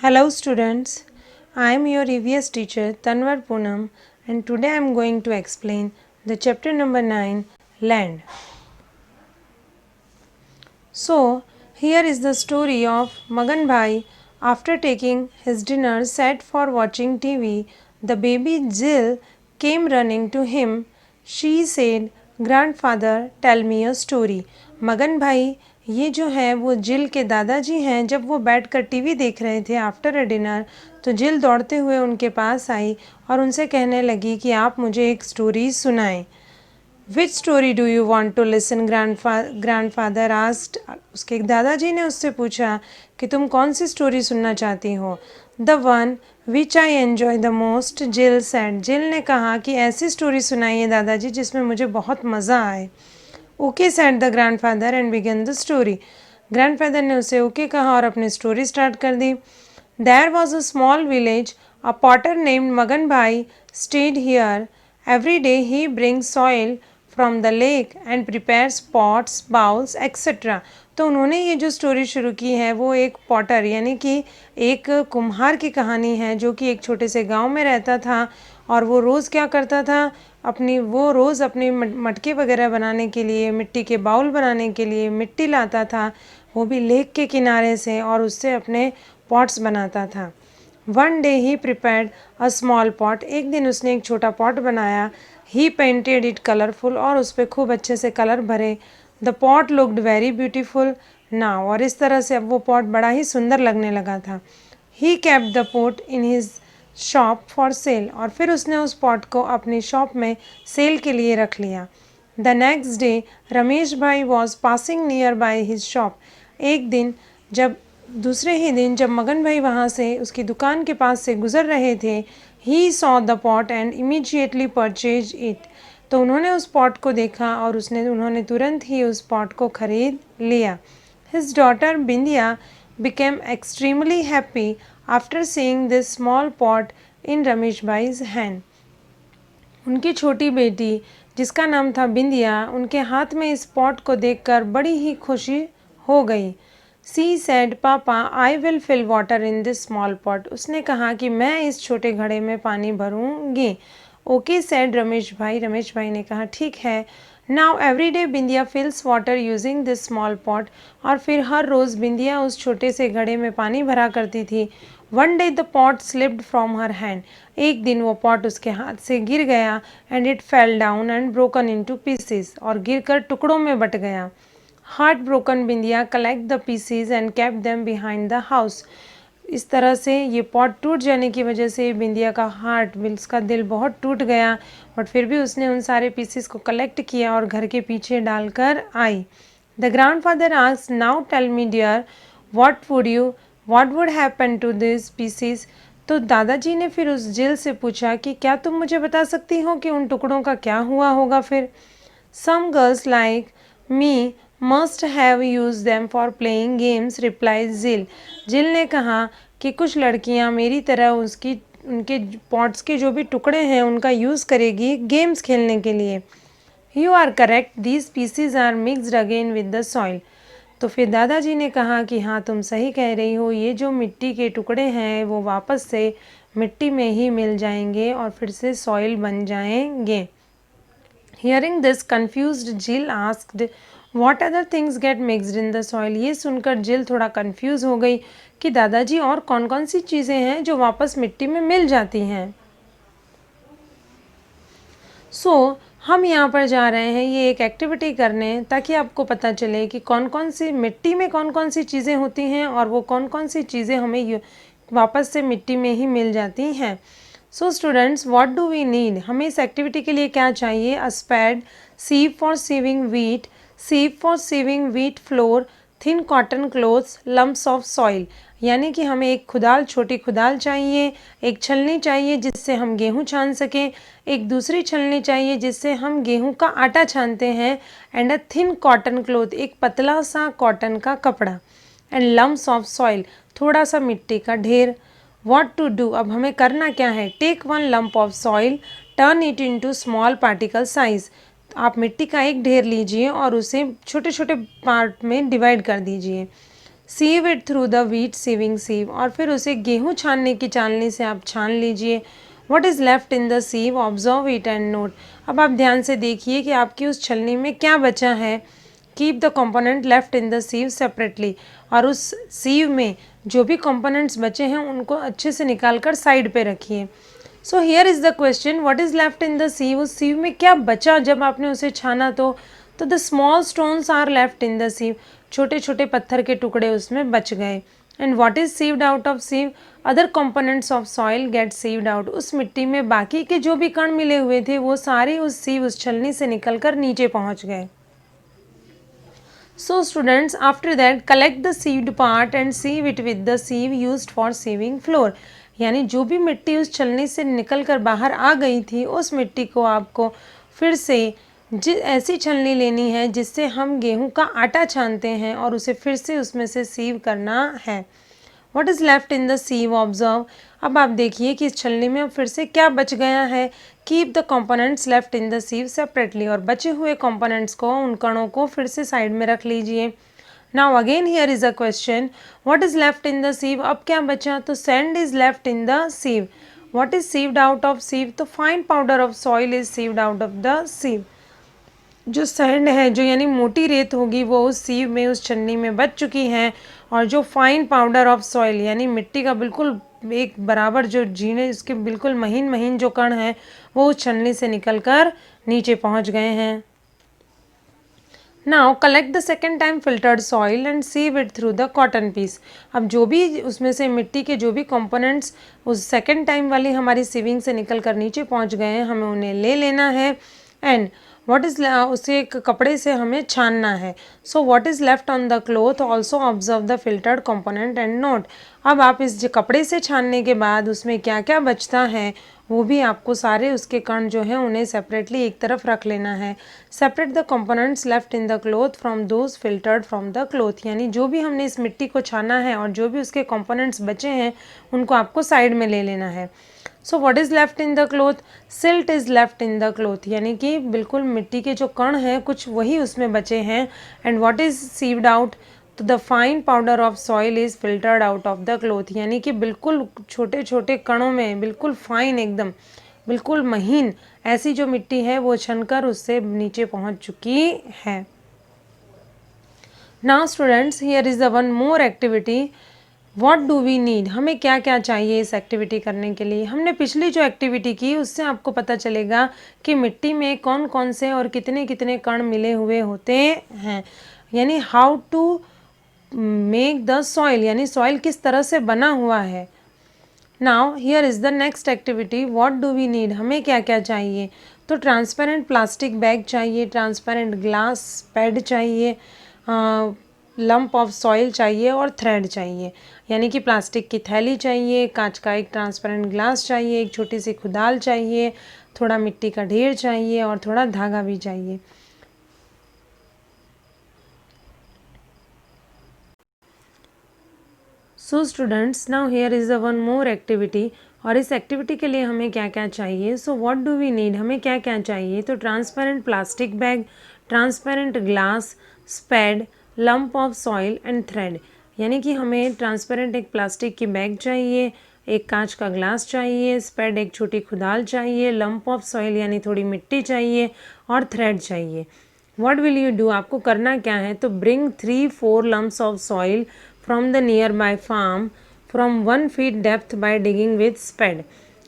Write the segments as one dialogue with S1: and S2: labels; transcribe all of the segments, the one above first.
S1: Hello students, I am your EVS teacher Tanwar Poonam and today I am going to explain the chapter number 9 Land. So here is the story of Magan Bhai. After taking his dinner sat for watching TV. The baby Jill came running to him. She said, "Grandfather, tell me a story." मगन भाई ये जो है वो जिल के दादाजी हैं। जब वो बैठकर टीवी देख रहे थे आफ्टर अ डिनर तो जिल दौड़ते हुए उनके पास आई और उनसे कहने लगी कि आप मुझे एक स्टोरी सुनाएं। Which story do you want to listen grandfather asked. उसके दादाजी ने उससे पूछा कि तुम कौन सी स्टोरी सुनना चाहती हो। The one which I enjoy the most, जिल सेड। जिल ने कहा कि ऐसी स्टोरी सुनाइए दादाजी जिसमें मुझे बहुत मज़ा आए। Okay said the grandfather and began the story. Grandfather ने उसे ओके कहा और अपनी स्टोरी स्टार्ट कर दी। There was a small village, a potter named Magan bhai stayed here. Every day he brings soil from the lake and prepares pots bowls etcetera. तो उन्होंने ये जो स्टोरी शुरू की है वो एक पॉटर यानी कि एक कुम्हार की कहानी है जो कि एक छोटे से गांव में रहता था और वो रोज़ क्या करता था, रोज़ अपने मटके वगैरह बनाने के लिए, मिट्टी के बाउल बनाने के लिए मिट्टी लाता था, वो भी लेक के किनारे से, और उससे अपने पॉट्स बनाता था। One day he prepared a small pot. एक दिन उसने एक छोटा पॉट बनाया। ही पेंटेड इट कलरफुल, और उस पर खूब अच्छे से कलर भरे। The pot looked very beautiful now, और इस तरह से अब वो पॉट बड़ा ही सुंदर लगने लगा था। He kept the pot in his shop for sale, और फिर उसने उस पॉट को अपनी शॉप में सेल के लिए रख लिया। द नेक्स्ट डे रमेश भाई was passing near by his shop. एक दिन जब दूसरे ही दिन जब मगन भाई वहाँ से उसकी दुकान के पास से गुजर रहे थे, he saw the pot and immediately purchase it. तो उन्होंने उस पॉट को देखा और उन्होंने तुरंत ही उस पॉट को खरीद लिया। हिज डॉटर Bindiya became extremely happy after seeing this small pot in Ramesh bhai's hand. उनकी छोटी बेटी जिसका नाम था बिंदिया, उनके हाथ में इस पॉट को देखकर बड़ी ही खुशी हो गई। She said papa I will fill water in this small pot. उसने कहा कि मैं इस छोटे घड़े में पानी भरूंगी। ओके सेड रमेश भाई ने कहा ठीक है। Now every day Bindiya fills water using this small pot. और फिर हर रोज़ बिंदिया उस छोटे से घड़े में पानी भरा करती थी। One day the pot slipped from her hand. एक दिन वो पॉट उसके हाथ से गिर गया and it fell down and broken into pieces, और गिरकर टुकड़ों में बट गया। Heart broken Bindiya collect the pieces and kept them behind the house. इस तरह से ये पॉट टूट जाने की वजह से बिंदिया का उसका दिल बहुत टूट गया, बट फिर भी उसने उन सारे पीसेस को कलेक्ट किया और घर के पीछे डालकर आई। The grandfather asked, now tell me dear, what would happen to this pieces. तो दादाजी ने फिर उस जिल से पूछा कि क्या तुम मुझे बता सकती हो कि उन टुकड़ों का क्या हुआ होगा फिर। Some girls like me must have use them for playing games, reply Jill. Jill ने कहा कि कुछ लड़कियां मेरी तरह उनके पॉट्स के जो भी टुकड़े हैं उनका यूज़ करेगी गेम्स खेलने के लिए। You are correct, these pieces are mixed again with the soil. तो फिर दादाजी ने कहा कि हाँ तुम सही कह रही हो, ये जो मिट्टी के टुकड़े हैं वो वापस से मिट्टी में ही मिल जाएंगे और फिर से सॉइल बन जाएंगे। Hearing this, confused Jill asked, "What other things get mixed in the soil?" ये सुनकर जिल थोड़ा कंफ्यूज हो गई कि दादाजी और कौन कौन सी चीज़ें हैं जो वापस मिट्टी में मिल जाती हैं। हम यहाँ पर जा रहे हैं ये एक एक्टिविटी करने ताकि आपको पता चले कि कौन कौन सी मिट्टी में कौन कौन सी चीज़ें होती हैं और वो कौन कौन सी चीज़ें हमें वापस से मिट्टी में ही मिल जाती हैं। So students, what do we need? हमें इस एक्टिविटी के लिए क्या चाहिए? A spade, sieve for sieving wheat flour, thin cotton cloths, lumps of soil. यानी कि हमें एक खुदाल, छोटी खुदाल चाहिए, एक छलनी चाहिए जिससे हम गेहूँ छान सकें, एक दूसरी छलनी चाहिए जिससे हम गेहूँ का आटा छानते हैं, and a thin cotton cloth, एक पतला सा कॉटन का कपड़ा, एंड लम्प्स ऑफ सॉइल, थोड़ा सा मिट्टी का ढेर। What to do? अब हमें करना क्या है? Take one lump of soil, turn it into small particle size. आप मिट्टी का एक ढेर लीजिए और उसे छोटे छोटे पार्ट में डिवाइड कर दीजिए। Sieve it through the wheat sieving sieve, और फिर उसे गेहूँ छानने की चालनी से आप छान लीजिए। What is left in the सीव, observe it and note. अब आप ध्यान से देखिए कि आपकी उस छलनी में क्या बचा है। Keep the component left in the सीव separately, और उस सीव में जो भी कंपोनेंट्स बचे हैं उनको अच्छे से निकाल कर साइड पे रखिए। So here is the question, what is left in the सीव, उस सीव में क्या बचा जब आपने उसे छाना तो the small stones are left in the sieve, छोटे छोटे पत्थर के टुकड़े उसमें बच गए। And what is sieved out of sieve, other components of soil get sieved out, उस मिट्टी में बाकी के जो भी कण मिले हुए थे वो सारे उस सीव, उस छलनी से निकल कर नीचे पहुंच गए। So students, after that collect the sieved part and sieve it with the sieve used for sieving floor। यानी जो भी मिट्टी उस छलनी से निकल कर बाहर आ गई थी उस मिट्टी को आपको फिर से ऐसी छलनी लेनी है जिससे हम गेहूं का आटा छानते हैं और उसे फिर से उसमें से सीव करना है। What is left in the sieve, observe. अब आप देखिए कि इस छलनी में अब फिर से क्या बच गया है। Keep the components left in the sieve separately, और बचे हुए कंपोनेंट्स को, उन कणों को फिर से साइड में रख लीजिए। Now again here is a question, what is left in the sieve, अब क्या बचा, तो sand is left in the sieve। What is sieved out of sieve, तो fine powder of soil is sieved out of the sieve। जो sand है, जो यानी मोटी रेत होगी, वो उस सीव में, उस छन्नी में बच चुकी है, और जो फाइन पाउडर ऑफ सॉइल यानी मिट्टी का बिल्कुल एक बराबर जो जीने, उसके बिल्कुल महीन महीन जो कण हैं वो उस छन्नी से निकलकर नीचे पहुंच गए हैं। Now collect the second time filtered soil and sieve it through the cotton piece. अब जो भी उसमें से मिट्टी के जो भी कंपोनेंट्स उस सेकेंड टाइम वाली हमारी सीविंग से निकल कर नीचे पहुंच गए हैं, हमें उन्हें ले लेना है। एंड व्हाट इज, उसे एक कपड़े से हमें छानना है। So what is left on the cloth, also observe the filtered component and note. अब आप इस कपड़े से छानने के बाद उसमें क्या क्या बचता है वो भी आपको सारे उसके कण जो हैं उन्हें सेपरेटली एक तरफ रख लेना है। Separate the components left in the cloth from those filtered from the cloth, यानी जो भी हमने इस मिट्टी को छाना है और जो भी उसके कंपोनेंट्स बचे हैं उनको आपको साइड में ले लेना है। So what is left in the cloth, silt is left in the cloth, यानी कि बिल्कुल मिट्टी के जो कण हैं कुछ वही उसमें बचे हैं। And what is sieved out, तो the fine powder of soil is filtered out of the cloth, यानी कि बिल्कुल छोटे छोटे कणों में बिल्कुल फाइन, एकदम बिल्कुल महीन ऐसी जो मिट्टी है वो छनकर उससे नीचे पहुंच चुकी है। Now students, here is the one more activity, what do we need, हमें क्या क्या चाहिए इस एक्टिविटी करने के लिए। हमने पिछली जो एक्टिविटी की उससे आपको पता चलेगा कि मिट्टी में कौन कौन से और कितने कितने कण मिले हुए होते हैं, यानी how to make the soil, यानी सॉइल किस तरह से बना हुआ है। Now here is the next activity, what do we need, हमें क्या क्या चाहिए। तो ट्रांसपेरेंट प्लास्टिक बैग चाहिए, ट्रांसपेरेंट ग्लास पैड चाहिए, लंप ऑफ सॉइल चाहिए और थ्रेड चाहिए, यानी कि प्लास्टिक की थैली चाहिए, कांच का एक ट्रांसपेरेंट ग्लास चाहिए, एक छोटी सी खुदाल चाहिए, थोड़ा मिट्टी का ढेर चाहिए और थोड़ा धागा भी चाहिए। So students, now here is the one more activity, और इस एक्टिविटी के लिए हमें क्या क्या चाहिए। So what do we need, हमें क्या क्या चाहिए। तो transparent plastic bag, transparent glass, spade, lump of soil and thread, यानी कि हमें ट्रांसपेरेंट एक प्लास्टिक की बैग चाहिए, एक कांच का ग्लास चाहिए, स्पैड एक छोटी खुदाल चाहिए, लंप ऑफ सॉइल यानी थोड़ी मिट्टी चाहिए और थ्रेड चाहिए। व्हाट विल यू डू, आपको करना क्या है। तो bring 3-4 lumps of soil from the nearby farm from 1 feet depth by digging with spade,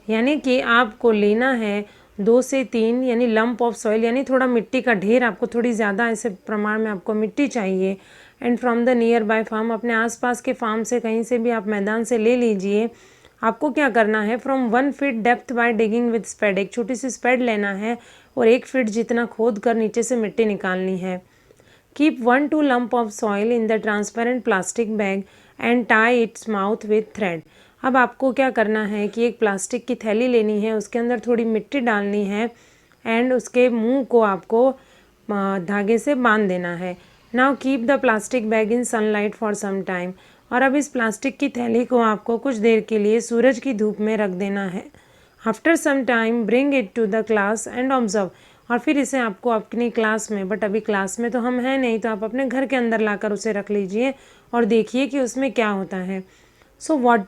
S1: यानी कि आपको लेना है 2 से 3 यानी लंप ऑफ सॉइल, यानी थोड़ा मिट्टी का ढेर, आपको थोड़ी ज़्यादा ऐसे प्रमाण में आपको मिट्टी चाहिए। And from the nearby farm, अपने आसपास के फार्म से कहीं से भी आप मैदान से ले लीजिए। आपको क्या करना है, from 1 feet depth by digging with spade, एक छोटी सी स्पैड लेना है और 1 फीट जितना खोद कर नीचे से मिट्टी निकालनी है। Keep 1-2 lump of soil in the transparent plastic bag and tie its mouth with thread. अब आपको क्या करना है कि एक प्लास्टिक की थैली लेनी है, उसके अंदर थोड़ी मिट्टी डालनी है एंड उसके मुंह को आपको धागे से बांध देना है। Now keep the plastic bag in sunlight for some time, और अब इस प्लास्टिक की थैली को आपको कुछ देर के लिए सूरज की धूप में रख देना है। After some time bring it to the class and observe, और फिर इसे आपको अपनी क्लास में, बट अभी क्लास में तो हम हैं नहीं, तो आप अपने घर के अंदर लाकर उसे रख लीजिए और देखिए कि उसमें क्या होता है। सो व्हाट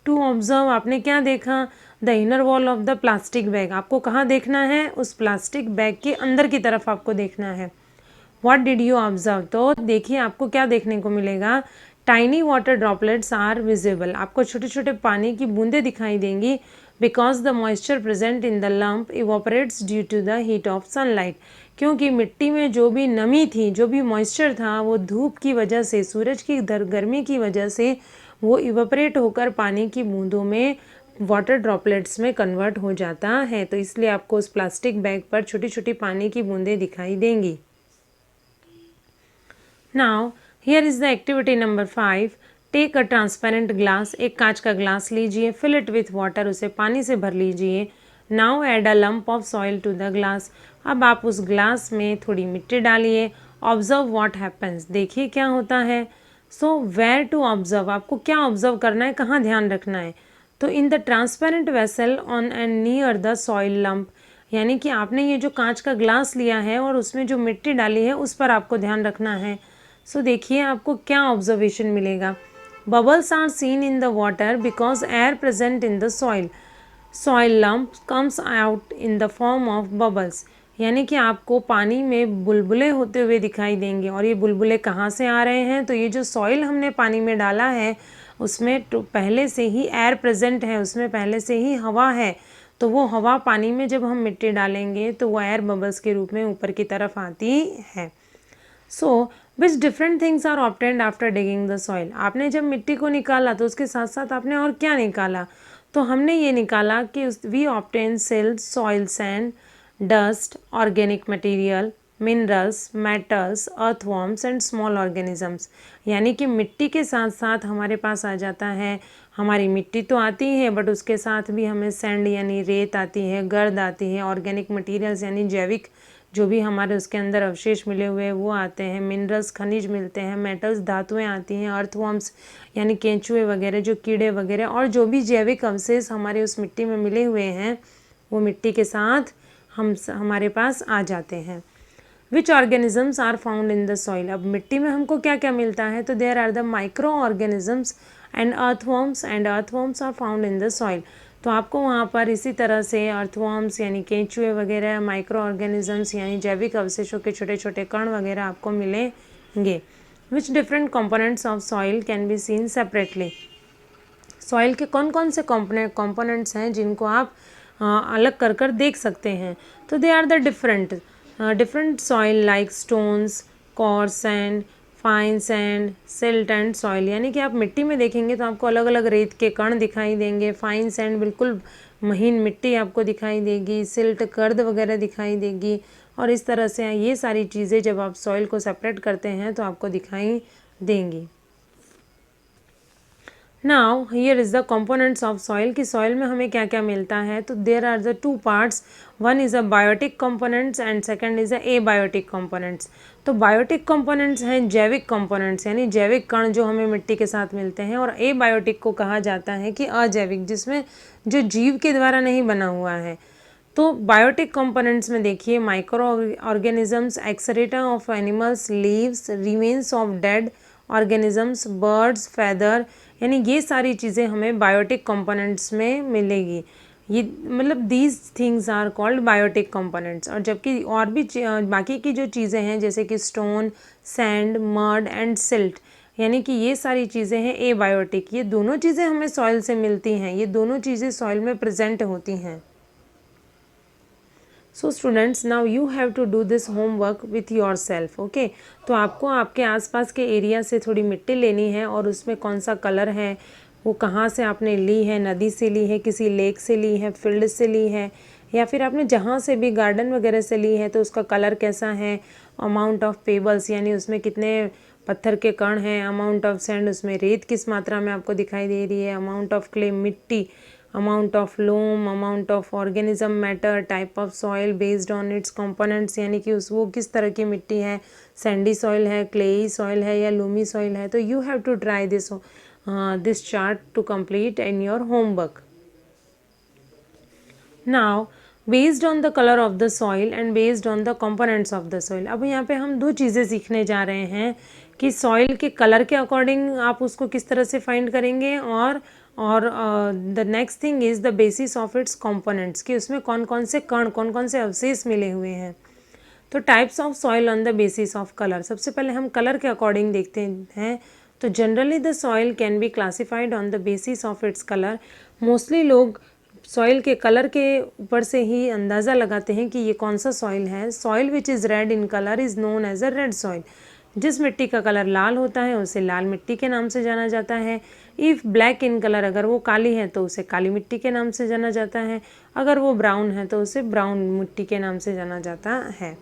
S1: टू ऑब्जर्व, आपने क्या देखा? The inner wall of the plastic bag, आपको कहाँ देखना है? उस प्लास्टिक बैग के अंदर की तरफ आपको देखना है। व्हाट डिड यू ऑब्जर्व, तो देखिए आपको क्या देखने को मिलेगा? Tiny water droplets are visible, आपको छोटे छोटे पानी की बूंदें दिखाई देंगी। Because the moisture present in the lump evaporates due to the heat of sunlight, क्योंकि मिट्टी में जो भी नमी थी, जो भी मॉइस्चर था, वो धूप की वजह से, सूरज की गर्मी की वजह से वो इवोपरेट होकर पानी की बूंदों में, वाटर ड्रॉपलेट्स में कन्वर्ट हो जाता है। तो इसलिए आपको उस प्लास्टिक बैग पर छोटी छोटी पानी की बूंदें दिखाई देंगी। Now, here is the activity number 5. Take a transparent glass. एक कांच का ग्लास लीजिए, fill it with water, उसे पानी से भर लीजिए। Now add a lump of soil to the glass. अब आप उस ग्लास में थोड़ी मिट्टी डालिए। Observe what happens. देखिए क्या होता है। So where to observe, आपको क्या ऑब्जर्व करना है, कहाँ ध्यान रखना है? तो in the transparent vessel on and near the soil lump, यानी कि आपने ये जो कांच का ग्लास लिया है और उसमें जो मिट्टी डाली है उस पर आपको ध्यान रखना है। सो देखिए आपको क्या ऑब्जर्वेशन मिलेगा। Bubbles are seen in the water because air present in the soil, soil lump comes out in the form of bubbles, यानी कि आपको पानी में बुलबुले होते हुए दिखाई देंगे। और ये बुलबुले कहाँ से आ रहे हैं? तो ये जो सॉइल हमने पानी में डाला है उसमें पहले से ही एयर प्रेजेंट है, उसमें पहले से ही हवा है। तो वो हवा पानी में जब हम मिट्टी डालेंगे तो वो एयर बबल्स के रूप में ऊपर की तरफ आती है। So which different things are obtained after digging the soil, आपने जब मिट्टी को निकाला तो उसके साथ साथ आपने और क्या निकाला? तो हमने ये निकाला कि we obtain silt, soil sand, dust, organic material, minerals, metals, earthworms and small organisms, यानी कि मिट्टी के साथ साथ हमारे पास आ जाता है, हमारी मिट्टी तो आती है बट उसके साथ भी हमें सैंड यानी रेत आती है, गर्द आती है, ऑर्गेनिक मटेरियल्स यानी जैविक जो भी हमारे उसके अंदर अवशेष मिले हुए हैं वो आते हैं, मिनरल्स खनिज मिलते हैं, मेटल्स धातुएं आती हैं, अर्थवॉर्म्स यानी केंचुए वगैरह जो कीड़े वगैरह, और जो भी जैविक अवशेष हमारे उस मिट्टी में मिले हुए हैं वो मिट्टी के साथ हमारे पास आ जाते हैं। Which organisms are found in the soil, अब मिट्टी में हमको क्या क्या मिलता है? तो there are the microorganisms and earthworms are found in the soil. तो आपको वहाँ पर इसी तरह से अर्थवॉर्म्स यानी केंचुए वगैरह, माइक्रो ऑर्गेनिजम्स यानी जैविक अवशेषों के छोटे छोटे कण वगैरह आपको मिलेंगे। Which different components of soil can be seen separately, soil के कौन कौन से कंपोनेंट्स हैं जिनको आप अलग कर कर देख सकते हैं? तो they are the different soil like stones, coarse sand, fine sand, silt and soil, यानी कि आप मिट्टी में देखेंगे तो आपको अलग अलग रेत के कण दिखाई देंगे, फाइन सैंड बिल्कुल महीन मिट्टी आपको दिखाई देगी, सिल्ट गर्द वगैरह दिखाई देगी, और इस तरह से ये सारी चीज़ें जब आप सॉइल को सेपरेट करते हैं तो आपको दिखाई देंगी। Now here is the components of soil, कि सॉइल में हमें क्या क्या मिलता है? तो there are the two parts, one is a biotic components and second is a abiotic components. तो बायोटिक कंपोनेंट्स हैं जैविक कंपोनेंट्स यानी जैविक कण जो हमें मिट्टी के साथ मिलते हैं, और एबायोटिक को कहा जाता है कि अजैविक, जिसमें जो जीव के द्वारा नहीं बना हुआ है। तो बायोटिक कंपोनेंट्स में देखिए microorganisms, excreta of animals, leaves, remains of dead organisms, birds, feather, यानी ये सारी चीज़ें हमें बायोटिक कंपोनेंट्स में मिलेगी। ये मतलब these things are called biotic components. और जबकि और भी बाकी की जो चीज़ें हैं जैसे कि stone, sand, mud and silt, यानी कि ये सारी चीज़ें हैं एबायोटिक। ये दोनों चीज़ें हमें सॉइल से मिलती हैं, ये दोनों चीज़ें सॉइल में प्रेजेंट होती हैं। So students now you have to do this homework with yourself, okay. तो आपको आपके आसपास के एरिया से थोड़ी मिट्टी लेनी है और उसमें कौन सा कलर है, वो कहाँ से आपने ली है, नदी से ली है, किसी लेक से ली है, फील्ड से ली है, या फिर आपने जहाँ से भी गार्डन वगैरह से ली है तो उसका कलर कैसा है, अमाउंट ऑफ पेबल्स यानी उसमें कितने पत्थर के कण हैं, अमाउंट ऑफ सैंड उसमें रेत किस मात्रा में आपको दिखाई दे रही है, अमाउंट ऑफ क्ले मिट्टी, amount of loam, amount of organism matter, type of soil based on its components, यानी कि वो किस तरह की मिट्टी है, सैंडी सॉइल है, क्लेई सॉइल है या लूमी सॉइल है। तो you have to try this chart to complete in your homework. Now based on the colour of the soil and based on the components of the soil. अब यहाँ पे हम दो चीज़ें सीखने जा रहे हैं कि सॉइल के कलर के अकॉर्डिंग आप उसको किस तरह से फाइंड करेंगे, और the next thing is the basis of its components, कि उसमें कौन कौन से कण, कौन कौन से अवशेष मिले हुए हैं। तो types of soil on the basis of colour, सबसे पहले हम कलर के अकॉर्डिंग देखते हैं। तो generally the soil can be classified on the basis of its colour. Mostly लोग सॉइल के कलर के ऊपर से ही अंदाज़ा लगाते हैं कि ये कौन सा सॉइल है। Soil which is red in colour is known as a red soil. जिस मिट्टी का कलर लाल होता है उसे लाल मिट्टी के नाम से जाना जाता है। इफ़ ब्लैक इन कलर, अगर वो काली है तो उसे काली मिट्टी के नाम से जाना जाता है। अगर वो ब्राउन है तो उसे ब्राउन मिट्टी के नाम से जाना जाता है।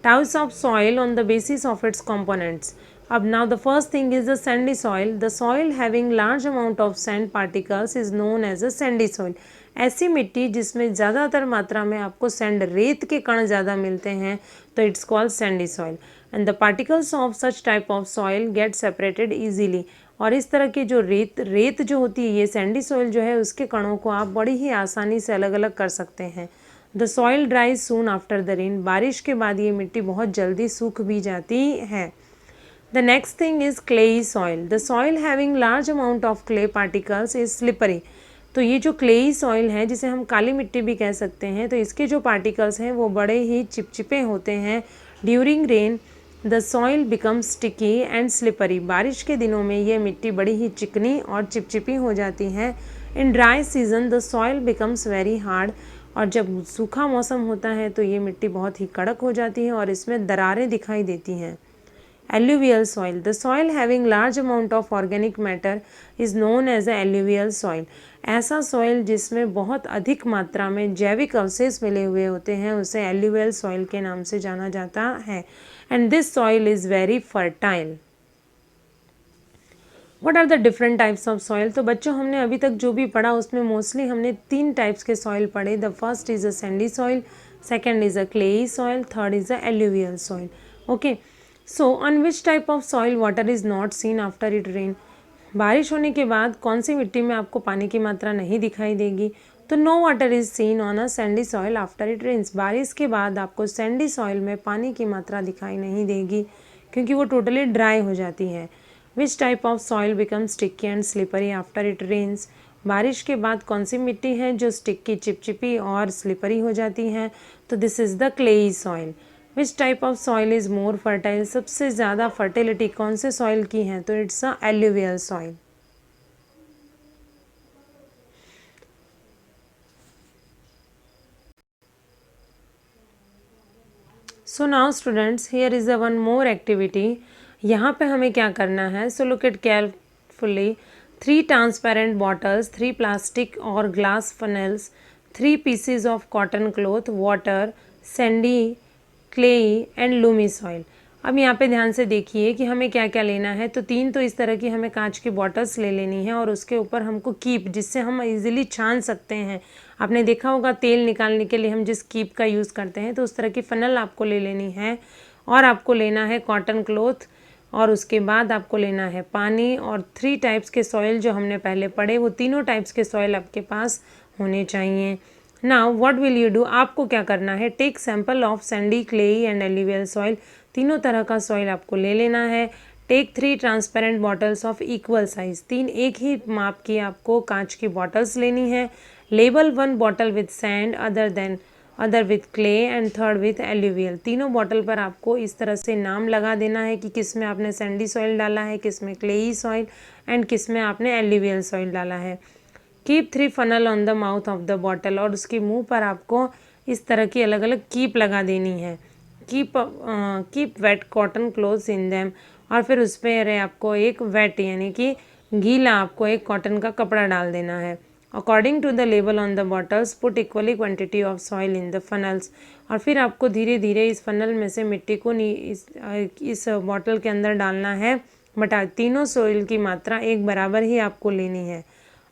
S1: Types of soil on the basis of its components. अब now the first thing is the sandy soil. The soil having large amount of sand particles is known as a sandy soil. ऐसी मिट्टी जिसमें ज़्यादातर मात्रा में आपको sand, रेत के कण ज़्यादा मिलते हैं, तो it's called Sandy soil. And the particles of such type of soil get separated easily. और इस तरह की जो रेत जो होती है, ये सैंडी सॉइल जो है, उसके कणों को आप बड़ी ही आसानी से अलग अलग कर सकते हैं। The soil ड्राइज soon after the rain. बारिश के बाद ये मिट्टी बहुत जल्दी सूख भी जाती है। The next thing is clayey soil. The soil having large amount of clay particles is slippery. तो ये जो क्लेई सॉइल है, जिसे हम काली मिट्टी भी कह सकते हैं, तो इसके जो पार्टिकल्स हैं वो बड़े ही चिपचिपे होते हैं। During rain the soil becomes sticky and slippery. बारिश के दिनों में ये मिट्टी बड़ी ही चिकनी और चिपचिपी हो जाती है। In dry season the soil becomes very hard. और जब सूखा मौसम होता है तो ये मिट्टी बहुत ही कड़क हो जाती है और इसमें दरारें दिखाई देती हैं। Alluvial soil. The soil having large amount of organic matter is known as a alluvial soil. ऐसा सॉइल जिसमें बहुत अधिक मात्रा में जैविक अवशेष मिले हुए होते हैं, उसे एल्यूवियल सॉइल के नाम से जाना जाता है। And this soil is very fertile. What are the different types of soil. तो बच्चों, हमने अभी तक जो भी पढ़ा उसमें मोस्टली हमने 3 टाइप्स के सॉइल पढ़े। The first is a sandy soil, second is a clayey soil, third is a alluvial soil. Okay, so on which type of soil water is not seen after it rain. बारिश होने के बाद कौन सी मिट्टी में आपको पानी की मात्रा नहीं दिखाई देगी। तो no water is seen on a sandy soil after it rains. बारिश के बाद आपको सैंडी सॉइल में पानी की मात्रा दिखाई नहीं देगी, क्योंकि वो टोटली ड्राई हो जाती है। Which type of soil become sticky and slippery after it rains. बारिश के बाद कौन सी मिट्टी है जो स्टिकी, चिपचिपी और स्लिपरी हो जाती है। तो this is the clayey soil. Which type of soil is more fertile. सबसे ज़्यादा फर्टिलिटी कौन से सॉइल की है, तो it's a alluvial soil. So now students, here is a one more activity. यहाँ पे हमें क्या करना है, so look it carefully. 3 transparent bottles, 3 plastic और glass funnels, 3 pieces of cotton cloth, water, sandy, clayey and loamy soil. अब यहाँ पे ध्यान से देखिए कि हमें क्या क्या लेना है। तो 3 तो इस तरह की हमें कांच की बॉटल्स ले लेनी है, और उसके ऊपर हमको कीप, जिससे हम इजीली छान सकते हैं। आपने देखा होगा तेल निकालने के लिए हम जिस कीप का यूज़ करते हैं, तो उस तरह की फ़नल आपको ले लेनी है। और आपको लेना है कॉटन क्लॉथ, और उसके बाद आपको लेना है पानी, और 3 टाइप्स के सॉइल जो हमने पहले पढ़े, वो तीनों टाइप्स के सॉइल आपके पास होने चाहिए। Now what will you do. आपको क्या करना है, take sample of sandy, clayey and alluvial soil. तीनों तरह का सॉइल आपको ले लेना है। Take 3 transparent bottles of equal size. 3 एक ही माप की आपको कांच की बॉटल्स लेनी है। Label 1 bottle with sand, other with clay and third with alluvial. तीनों बॉटल पर आपको इस तरह से नाम लगा देना है कि किस में आपने सैंडी सॉइल डाला है, किस में क्लेई सॉइल एंड किस में आपने एल्यूवियल सॉइल डाला है। Keep 3 funnel on the mouth of the bottle. और उसके मुंह पर आपको इस तरह की अलग अलग कीप लगा देनी है। Keep wet cotton cloths in them. और फिर उस पर आपको एक वेट यानी कि गीला आपको एक कॉटन का कपड़ा डाल देना है। According to the label on the bottles put equally quantity of soil in the funnels. और फिर आपको धीरे धीरे इस फनल में से मिट्टी को इस बॉटल के अंदर डालना है। बट तीनों सॉइल की मात्रा एक बराबर ही आपको लेनी है।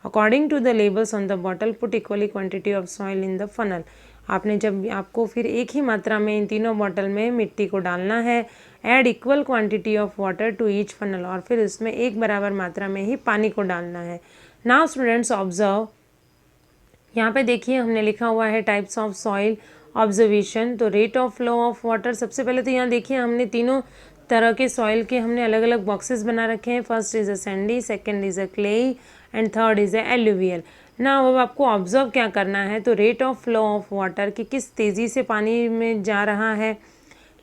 S1: According to the labels on the bottle put equally quantity of soil in the funnel. आपने जब आपको फिर एक ही मात्रा में इन तीनों बॉटल में मिट्टी को डालना है। Add equal quantity of water to each funnel. और फिर उसमें एक बराबर मात्रा में ही पानी को डालना है। नाउ स्टूडेंट्स ऑब्जर्व यहाँ पे देखिए हमने लिखा हुआ है टाइप्स ऑफ सॉइल ऑब्जर्वेशन। तो rate of flow of water, सबसे पहले तो यहाँ देखिए हमने तीनों तरह के सॉइल के हमने अलग अलग बॉक्सेस बना रखे हैं। First is a sandy, second is a clayey and third is a alluvial. ना अब आपको ऑब्जर्व क्या करना है, तो rate of flow of water कि किस तेज़ी से पानी में जा रहा है,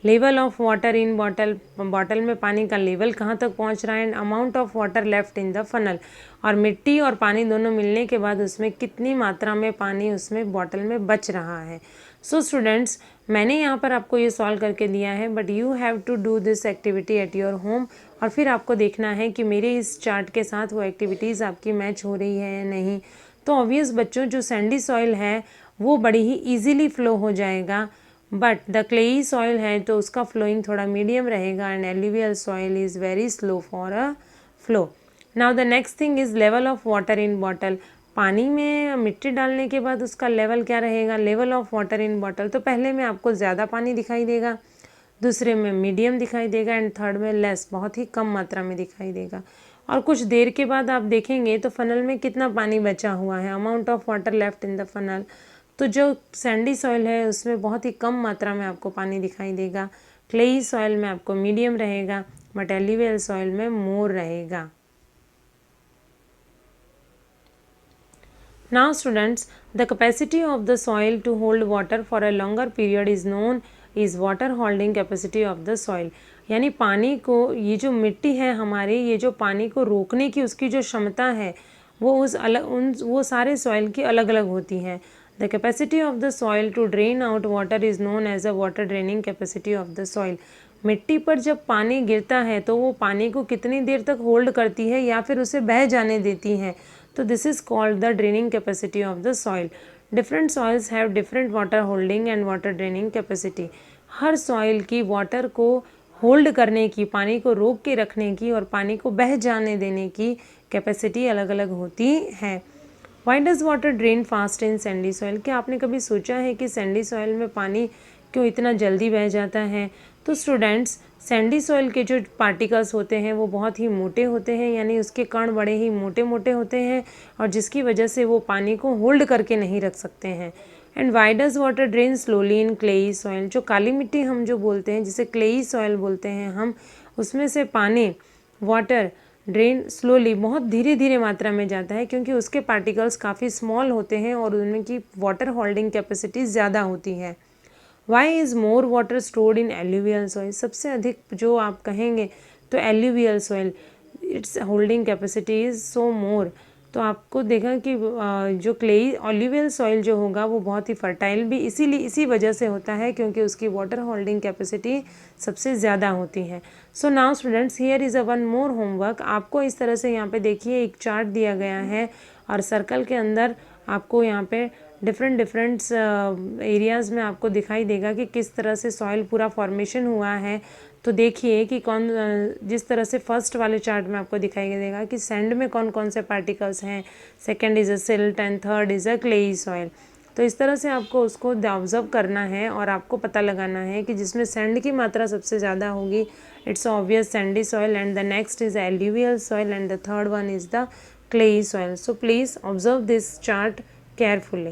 S1: level of water in bottle, bottle में पानी का लेवल कहाँ तक पहुँच रहा है, and amount of water left in the funnel, और मिट्टी और पानी दोनों मिलने के बाद उसमें कितनी मात्रा में पानी उसमें बॉटल में बच रहा है। सो स्टूडेंट्स, मैंने यहाँ पर आपको ये सॉल्व करके दिया है, but you have to do this activity at your home, और फिर आपको देखना है कि मेरे इस चार्ट के साथ वो एक्टिविटीज़ आपकी मैच हो रही है या नहीं। तो ऑब्वियस बच्चों, जो सैंडी सॉइल है वो बड़ी ही ईजीली फ्लो हो जाएगा, बट द क्लेई सॉइल है तो उसका फ्लोइंग थोड़ा मीडियम रहेगा, and alluvial soil is very slow for a flow. Now the next thing is level of water in bottle. पानी में मिट्टी डालने के बाद उसका लेवल क्या रहेगा, level of water in bottle. तो पहले में आपको ज़्यादा पानी दिखाई देगा, दूसरे में मीडियम दिखाई देगा, एंड थर्ड में लेस, बहुत ही कम मात्रा में दिखाई देगा। और कुछ देर के बाद आप देखेंगे तो फनल में कितना पानी बचा हुआ है, amount of water left in the funnel. तो जो सैंडी सॉइल है उसमें बहुत ही कम मात्रा में आपको पानी दिखाई देगा, क्लेई सॉइल में आपको मीडियम रहेगा, बट एल्यूवियल सॉइल में मोर रहेगा। Now students, the capacity of the soil to hold water for a longer period is known is water holding capacity of the soil। यानी पानी को, ये जो मिट्टी है हमारी, ये जो पानी को रोकने की उसकी जो क्षमता है वो वो सारे सॉइल की अलग अलग होती है। The capacity of the soil to drain out water is known as a water draining capacity of the soil. मिट्टी पर जब पानी गिरता है तो वो पानी को कितनी देर तक होल्ड करती है या फिर उसे बह जाने देती है, तो this is called the draining capacity of the soil. Different soils have different water holding and water draining capacity. Her soil की वाटर को होल्ड करने की, पानी को रोक के रखने की और पानी को बह जाने देने की कैपेसिटी अलग अलग होती है। Why does water drain fast in Sandy soil. क्या आपने कभी सोचा है कि सैंडी सॉइल में पानी क्यों इतना जल्दी बह जाता है? तो स्टूडेंट्स, सैंडी सॉइल के जो पार्टिकल्स होते हैं वो बहुत ही मोटे होते हैं, यानी उसके कण बड़े ही मोटे मोटे होते हैं, और जिसकी वजह से वो पानी को होल्ड करके नहीं रख सकते हैं। And why does water drain slowly in clayey soil. जो काली मिट्टी हम जो बोलते हैं, जिसे क्लेई सॉइल बोलते हैं हम, उसमें से पानी, वाटर ड्रेन स्लोली, बहुत धीरे धीरे मात्रा में जाता है, क्योंकि उसके पार्टिकल्स काफ़ी स्मॉल होते हैं और उनकी वाटर होल्डिंग कैपेसिटी ज़्यादा होती है। Why is more water stored in alluvial soil. सबसे अधिक जो आप कहेंगे तो alluvial soil, it's holding capacity is so more. तो आपको देखा कि जो क्लेई एल्यूवियल सॉइल जो होगा वो बहुत ही फर्टाइल भी इसी वजह से होता है, क्योंकि उसकी वाटर होल्डिंग कैपेसिटी सबसे ज़्यादा होती है। सो now students, here is a one more homework. आपको इस तरह से यहाँ पे देखिए एक चार्ट दिया गया है, और सर्कल के अंदर आपको यहाँ पे डिफरेंट एरियाज़ में आपको दिखाई देगा कि किस तरह से सॉइल पूरा फॉर्मेशन हुआ है। तो देखिए कि जिस तरह से फर्स्ट वाले चार्ट में आपको दिखाई देगा कि सैंड में कौन कौन से पार्टिकल्स हैं, second is a silt and third is a clayey soil. तो इस तरह से आपको उसको ऑब्जर्व करना है और आपको पता लगाना है कि जिसमें सैंड की मात्रा सबसे ज़्यादा होगी, it's obvious Sandy soil, and the next is alluvial soil, and the third one is the clayey soil. So please observe this chart carefully.